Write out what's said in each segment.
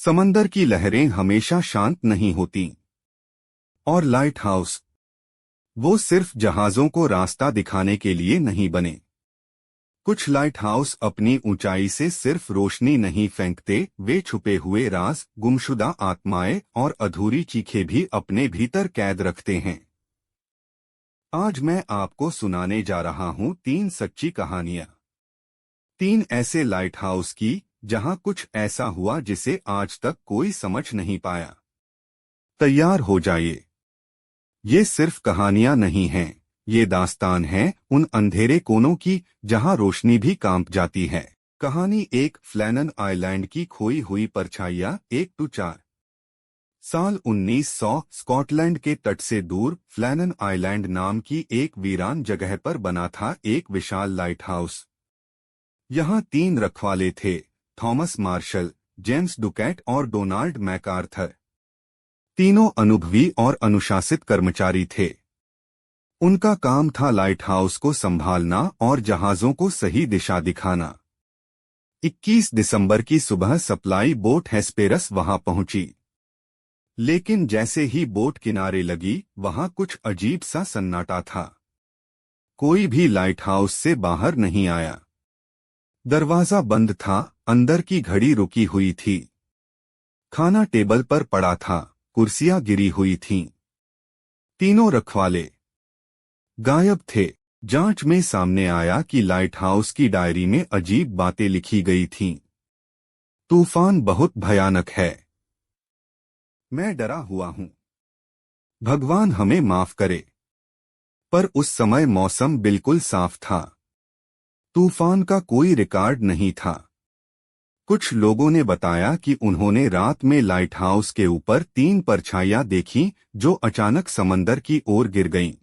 समंदर की लहरें हमेशा शांत नहीं होती। और लाइट हाउस, वो सिर्फ जहाजों को रास्ता दिखाने के लिए नहीं बने। कुछ लाइट हाउस अपनी ऊंचाई से सिर्फ रोशनी नहीं फेंकते, वे छुपे हुए राज, गुमशुदा आत्माएं और अधूरी चीखें भी अपने भीतर कैद रखते हैं। आज मैं आपको सुनाने जा रहा हूं 3 सच्ची कहानियां। 3 ऐसे लाइट हाउस की जहां कुछ ऐसा हुआ जिसे आज तक कोई समझ नहीं पाया। तैयार हो जाइए। ये सिर्फ कहानियां नहीं हैं, ये दास्तान है उन अंधेरे कोनों की जहां रोशनी भी कांप जाती है। कहानी 1, फ्लैनन आइलैंड की खोई हुई परछाइयां। 1-4 साल 1900 स्कॉटलैंड के तट से दूर फ्लैनन आइलैंड नाम की एक वीरान जगह पर बना था एक विशाल लाइट हाउस। यहाँ 3 रखवाले थे, थॉमस मार्शल, जेम्स डुकैट और डोनाल्ड मैकार्थर। तीनों अनुभवी और अनुशासित कर्मचारी थे। उनका काम था लाइट हाउस को संभालना और जहाजों को सही दिशा दिखाना। 21 दिसंबर की सुबह सप्लाई बोट हेस्पेरस वहां पहुंची। लेकिन जैसे ही बोट किनारे लगी, वहां कुछ अजीब सा सन्नाटा था। कोई भी लाइट हाउस से बाहर नहीं आया। दरवाजा बंद था, अंदर की घड़ी रुकी हुई थी। खाना टेबल पर पड़ा था, कुर्सियां गिरी हुई थीं। तीनों रखवाले गायब थे। जांच में सामने आया कि लाइट हाउस की डायरी में अजीब बातें लिखी गई थीं। तूफान बहुत भयानक है। मैं डरा हुआ हूं। भगवान हमें माफ करे। पर उस समय मौसम बिल्कुल साफ था। तूफान का कोई रिकॉर्ड नहीं था। कुछ लोगों ने बताया कि उन्होंने रात में लाइट हाउस के ऊपर 3 परछाइयां देखीं जो अचानक समंदर की ओर गिर गईं।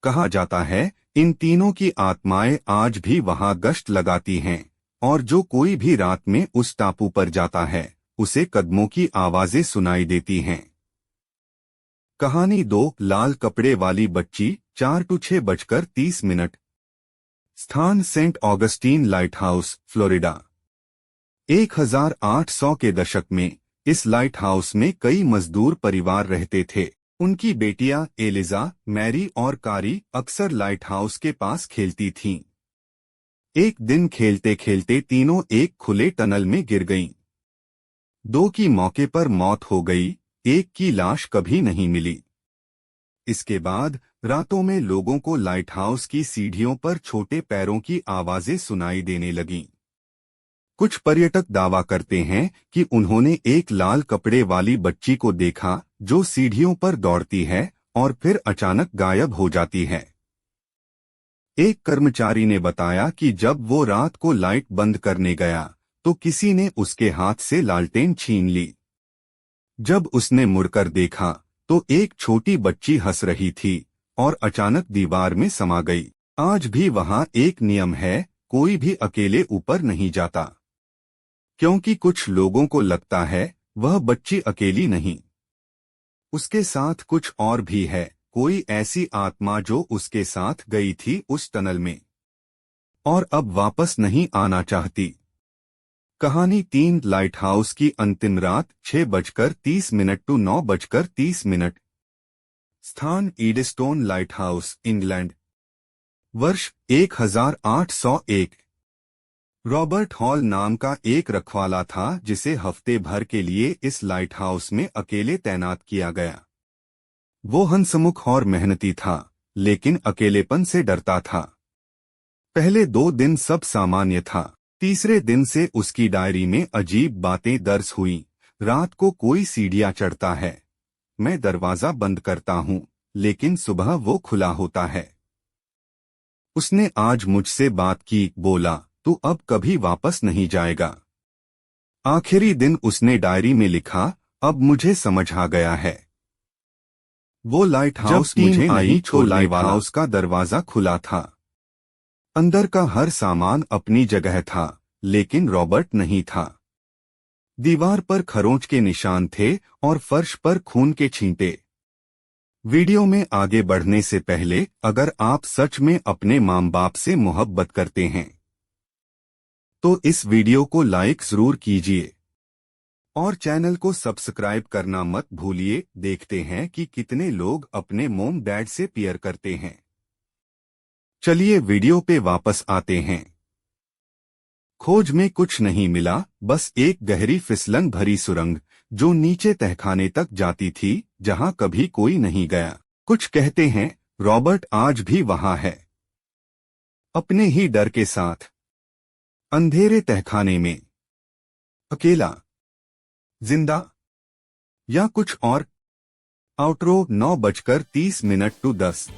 कहा जाता है इन तीनों की आत्माएं आज भी वहां गश्त लगाती हैं, और जो कोई भी रात में उस टापू पर जाता है उसे कदमों की आवाजें सुनाई देती हैं। कहानी 2, लाल कपड़े वाली बच्ची। 4-6:30 स्थान Saint Augustine lighthouse, Florida. 1800 के दशक में इस लाइट हाउस में कई मजदूर परिवार रहते थे। उनकी बेटियां एलिजा, मैरी और कारी अक्सर लाइट हाउस के पास खेलती थीं। एक दिन खेलते खेलते तीनों एक खुले टनल में गिर गईं। 2 की मौके पर मौत हो गई, एक की लाश कभी नहीं मिली। इसके बाद रातों में लोगों को लाइट हाउस की सीढ़ियों पर छोटे पैरों की आवाजें सुनाई देने लगीं। कुछ पर्यटक दावा करते हैं कि उन्होंने एक लाल कपड़े वाली बच्ची को देखा जो सीढ़ियों पर दौड़ती है और फिर अचानक गायब हो जाती है। एक कर्मचारी ने बताया कि जब वो रात को लाइट बंद करने गया तो किसी ने उसके हाथ से लालटेन छीन ली। जब उसने मुड़कर देखा तो एक छोटी बच्ची हंस रही थी और अचानक दीवार में समा गई। आज भी वहां एक नियम है, कोई भी अकेले ऊपर नहीं जाता, क्योंकि कुछ लोगों को लगता है वह बच्ची अकेली नहीं, उसके साथ कुछ और भी है, कोई ऐसी आत्मा जो उसके साथ गई थी उस टनल में और अब वापस नहीं आना चाहती। कहानी 3, लाइट हाउस की अंतिम रात। 6:30-9:30 स्थान ईडस्टोन लाइट हाउस, इंग्लैंड। वर्ष 1801। रॉबर्ट हॉल नाम का एक रखवाला था जिसे हफ्ते भर के लिए इस लाइट हाउस में अकेले तैनात किया गया। वो हंसमुख और मेहनती था, लेकिन अकेलेपन से डरता था। पहले 2 दिन सब सामान्य था। तीसरे दिन से उसकी डायरी में अजीब बातें दर्ज हुई। रात को कोई सीढ़ियां चढ़ता है, मैं दरवाजा बंद करता हूं, लेकिन सुबह वो खुला होता है। उसने आज मुझसे बात की, बोला तू अब कभी वापस नहीं जाएगा। आखिरी दिन उसने डायरी में लिखा, अब मुझे समझ आ गया है। वो लाइट हाउस मुझे नहीं छोड़ने वाला। हाउस का दरवाजा खुला था। अंदर का हर सामान अपनी जगह था, लेकिन रॉबर्ट नहीं था। दीवार पर खरोंच के निशान थे और फर्श पर खून के छींटे। वीडियो में आगे बढ़ने से पहले, अगर आप सच में अपने माँ बाप से मोहब्बत करते हैं तो इस वीडियो को लाइक जरूर कीजिए। और चैनल को सब्सक्राइब करना मत भूलिए। देखते हैं कि कितने लोग अपने मॉम डैड से प्यार करते हैं। चलिए वीडियो पे वापस आते हैं। खोज में कुछ नहीं मिला, बस एक गहरी फिसलन भरी सुरंग जो नीचे तहखाने तक जाती थी, जहां कभी कोई नहीं गया। कुछ कहते हैं रॉबर्ट आज भी वहां है, अपने ही डर के साथ, अंधेरे तहखाने में, अकेला, जिंदा, या कुछ और। Outro 9:30 to 10।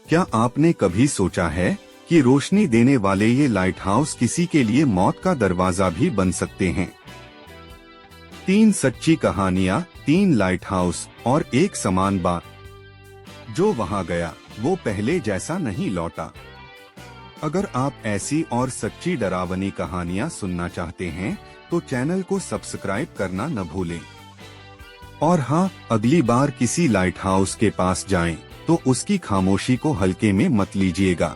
क्या आपने कभी सोचा है कि रोशनी देने वाले ये लाइट हाउस किसी के लिए मौत का दरवाजा भी बन सकते हैं? 3 सच्ची कहानियां, 3 लाइट हाउस और एक समान बात। जो वहां गया वो पहले जैसा नहीं लौटा। अगर आप ऐसी और सच्ची डरावनी कहानियां सुनना चाहते हैं तो चैनल को सब्सक्राइब करना न भूलें। और हाँ, अगली बार किसी लाइट हाउस के पास जाएं तो उसकी खामोशी को हल्के में मत लीजिएगा,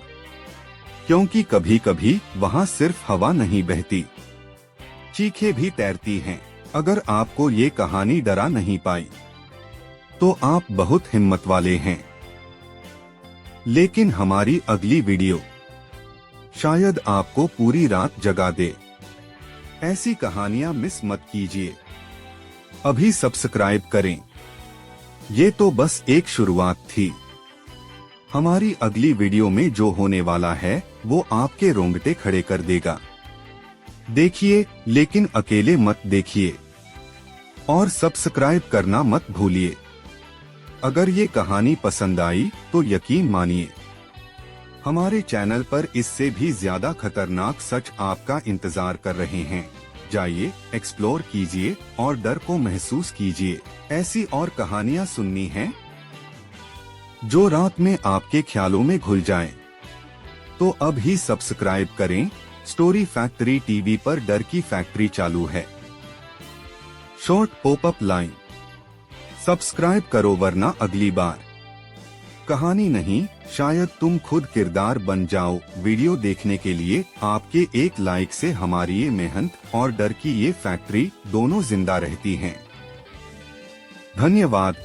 क्योंकि कभी कभी वहाँ सिर्फ हवा नहीं बहती, चीखें भी तैरती हैं। अगर आपको ये कहानी डरा नहीं पाई तो आप बहुत हिम्मत वाले हैं। लेकिन हमारी अगली वीडियो शायद आपको पूरी रात जगा दे। ऐसी कहानियां मिस मत कीजिए। अभी सब्सक्राइब करें। ये तो बस एक शुरुआत थी। हमारी अगली वीडियो में जो होने वाला है वो आपके रोंगटे खड़े कर देगा। देखिए, लेकिन अकेले मत देखिए और सब्सक्राइब करना मत भूलिए। अगर ये कहानी पसंद आई तो यकीन मानिए, हमारे चैनल पर इससे भी ज्यादा खतरनाक सच आपका इंतजार कर रहे हैं। जाइए, एक्सप्लोर कीजिए और डर को महसूस कीजिए। ऐसी और कहानियां सुननी हैं जो रात में आपके ख्यालों में घुल जाएं, तो अब ही सब्सक्राइब करें। स्टोरी फैक्ट्री टीवी पर डर की फैक्ट्री चालू है। शॉर्ट पॉपअप लाइन, सब्सक्राइब करो वरना अगली बार कहानी नहीं, शायद तुम खुद किरदार बन जाओ। वीडियो देखने के लिए आपके एक लाइक से हमारी ये मेहनत और डर की ये फैक्ट्री दोनों जिंदा रहती हैं। धन्यवाद।